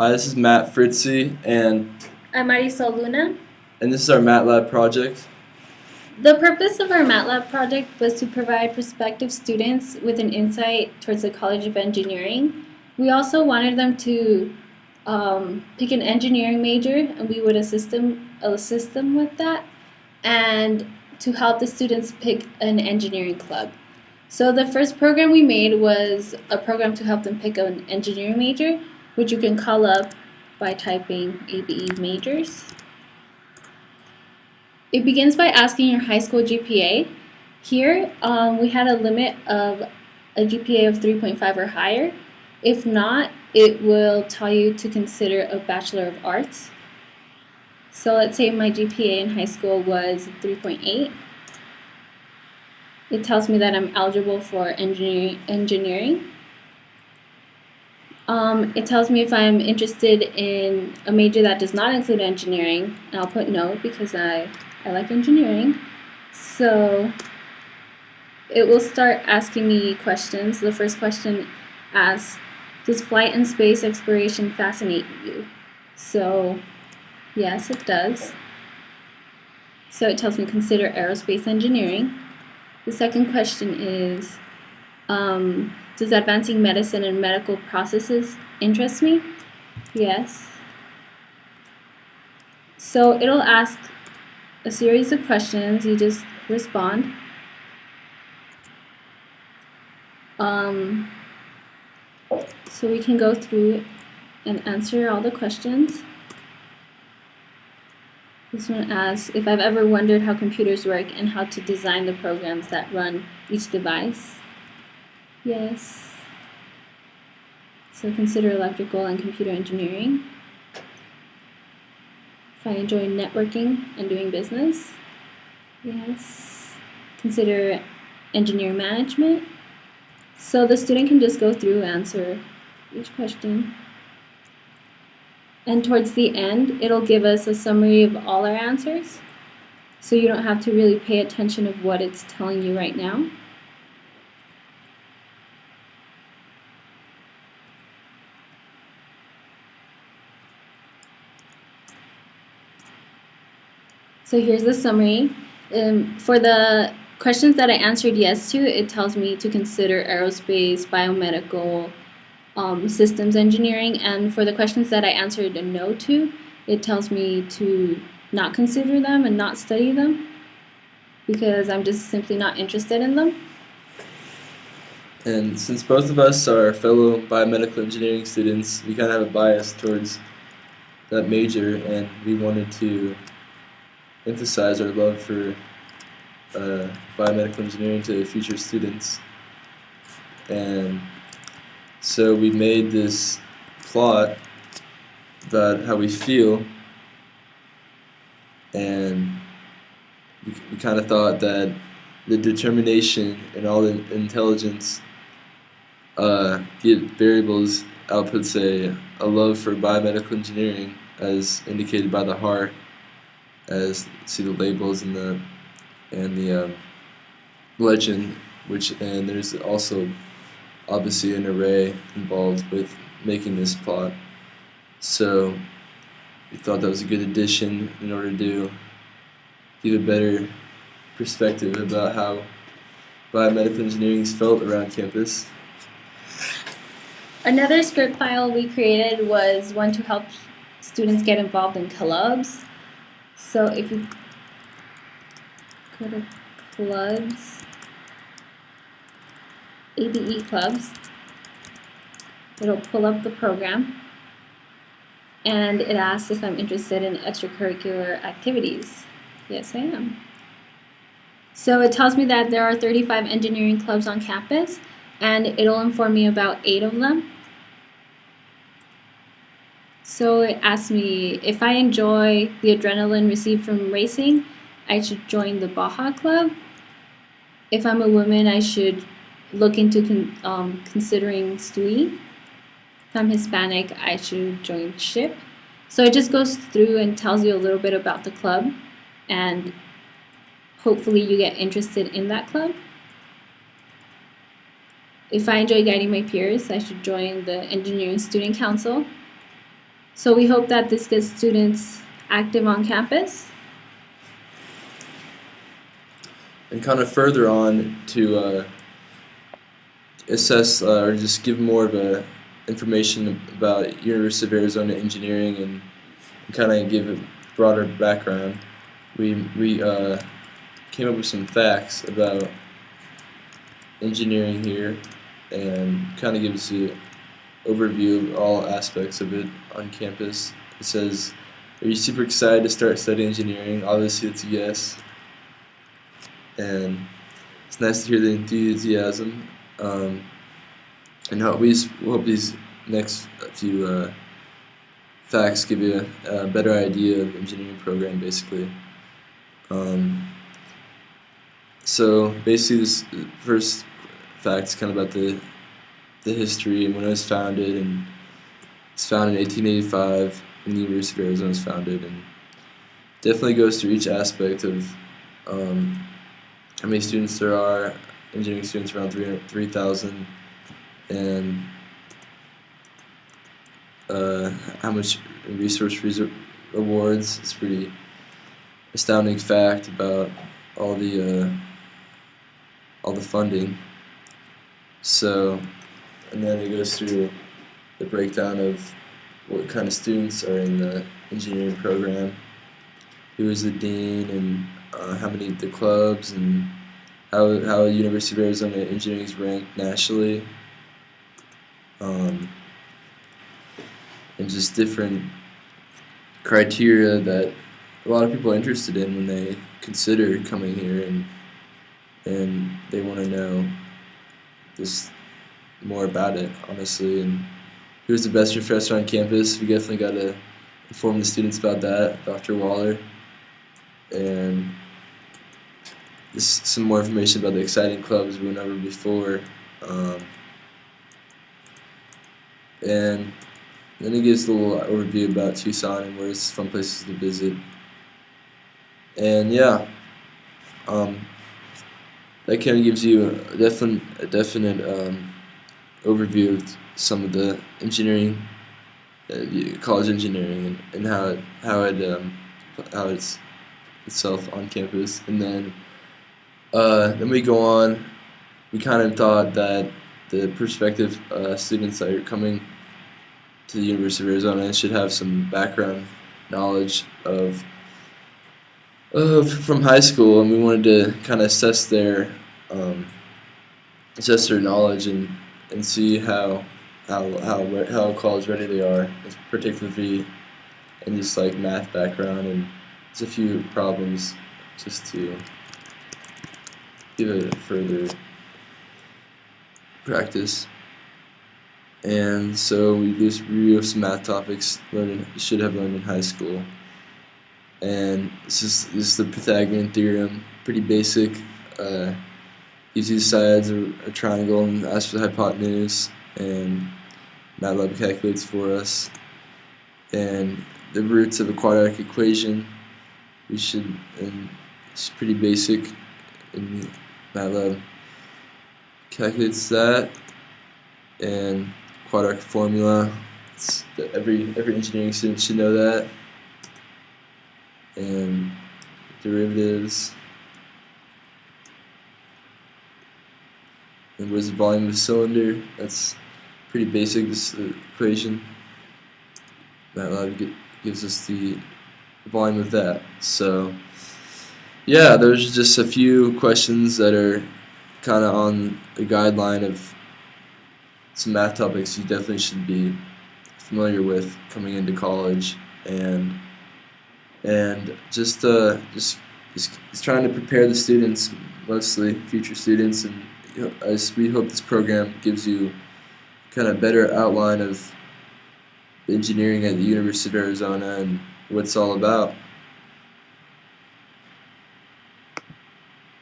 Hi, this is Matt Fritzie, and I'm Marysol Luna. this is our MATLAB project. The purpose of our MATLAB project was to provide prospective students with an insight towards the College of Engineering. We also wanted them to pick an engineering major, and we would assist them with that, and to help the students pick an engineering club. So the first program we made was a program to help them pick an engineering major, which you can call up by typing ABE majors. It begins by asking your high school GPA. Here, we had a limit of a GPA of 3.5 or higher. If not, it will tell you to consider a Bachelor of Arts. So let's say my GPA in high school was 3.8. It tells me that I'm eligible for engineering. It tells me if I'm interested in a major that does not include engineering, and I'll put no because I like engineering. So it will start asking me questions. The first question asks, does flight and space exploration fascinate you? So yes, it does. So it tells me consider aerospace engineering. The second question is, does advancing medicine and medical processes interest me? Yes. So it'll ask a series of questions. You just respond. So we can go through and answer all the questions. This one asks if I've ever wondered how computers work and how to design the programs that run each device. Yes. So consider electrical and computer engineering. If I enjoy networking and doing business. Yes. Consider engineering management. So the student can just go through and answer each question. And towards the end, it'll give us a summary of all our answers. So you don't have to really pay attention of what it's telling you right now. So here's the summary. For the questions that I answered yes to, it tells me to consider aerospace, biomedical, systems engineering, and for the questions that I answered a no to, it tells me to not consider them and not study them because I'm just simply not interested in them. And since both of us are fellow biomedical engineering students, we kind of have a bias towards that major, and we wanted to emphasize our love for biomedical engineering to future students. And so we made this plot about how we feel, and we kind of thought that the determination and all the intelligence get variables outputs a love for biomedical engineering as indicated by the heart, as see the labels and the legend, and there's also obviously an array involved with making this plot. So we thought that was a good addition in order to give a better perspective about how biomedical engineering is felt around campus. Another script file we created was one to help students get involved in clubs. So if you go to clubs, ABE clubs, it'll pull up the program, and it asks if I'm interested in extracurricular activities. Yes, I am. So it tells me that there are 35 engineering clubs on campus, and it'll inform me about 8 of them. So it asks me if I enjoy the adrenaline received from racing, I should join the Baja Club. If I'm a woman, I should look into considering STUI. If I'm Hispanic, I should join SHIP. So it just goes through and tells you a little bit about the club, and hopefully you get interested in that club. If I enjoy guiding my peers, I should join the Engineering Student Council. So we hope that this gets students active on campus. And kind of further on to assess or just give more of a information about University of Arizona engineering and kind of give a broader background. We came up with some facts about engineering here and kind of gives you an overview of all aspects of it on campus. It says, are you super excited to start studying engineering? Obviously it's a yes. And it's nice to hear the enthusiasm. And we hope these next few facts give you a better idea of the engineering program, basically. So basically, this first fact is kind of about the history and when it was founded. And it's founded in 1885 when the University of Arizona was founded, and definitely goes through each aspect of how many students there are. Engineering students around 3,000, and how much resource awards. It's a pretty astounding fact about all the funding. So, and then it goes through the breakdown of what kind of students are in the engineering program, who is the dean, and how many the clubs, and how University of Arizona engineering is ranked nationally, and just different criteria that a lot of people are interested in when they consider coming here, and they want to know just more about it, honestly. And who's the best professor on campus? We definitely got to inform the students about that, Dr. Waller. And just some more information about the exciting clubs we went over before. And then it gives a little overview about Tucson and where it's fun places to visit. And yeah, that kind of gives you a definite overview of some of the engineering, college engineering, and how it's itself on campus. And then we go on. We kind of thought that the prospective students that are coming to the University of Arizona should have some background knowledge from high school, and we wanted to kind of assess their knowledge and see how college ready they are, particularly in just like math background, and there's a few problems just to give it further practice. And so we just review some math topics you should have learned in high school. And this is the Pythagorean theorem, pretty basic. Gives you sides of a triangle and asks for the hypotenuse, and MATLAB calculates for us. And the roots of a quadratic equation, and it's pretty basic, and MATLAB calculates that. And quadratic formula, every engineering student should know that. And derivatives. And what is the volume of a cylinder? That's pretty basic, this equation. MATLAB gives us the volume of that. So yeah, there's just a few questions that are kind of on the guideline of some math topics you definitely should be familiar with coming into college, and just trying to prepare the students, mostly future students, and we hope this program gives you kind of better outline of engineering at the University of Arizona and what it's all about.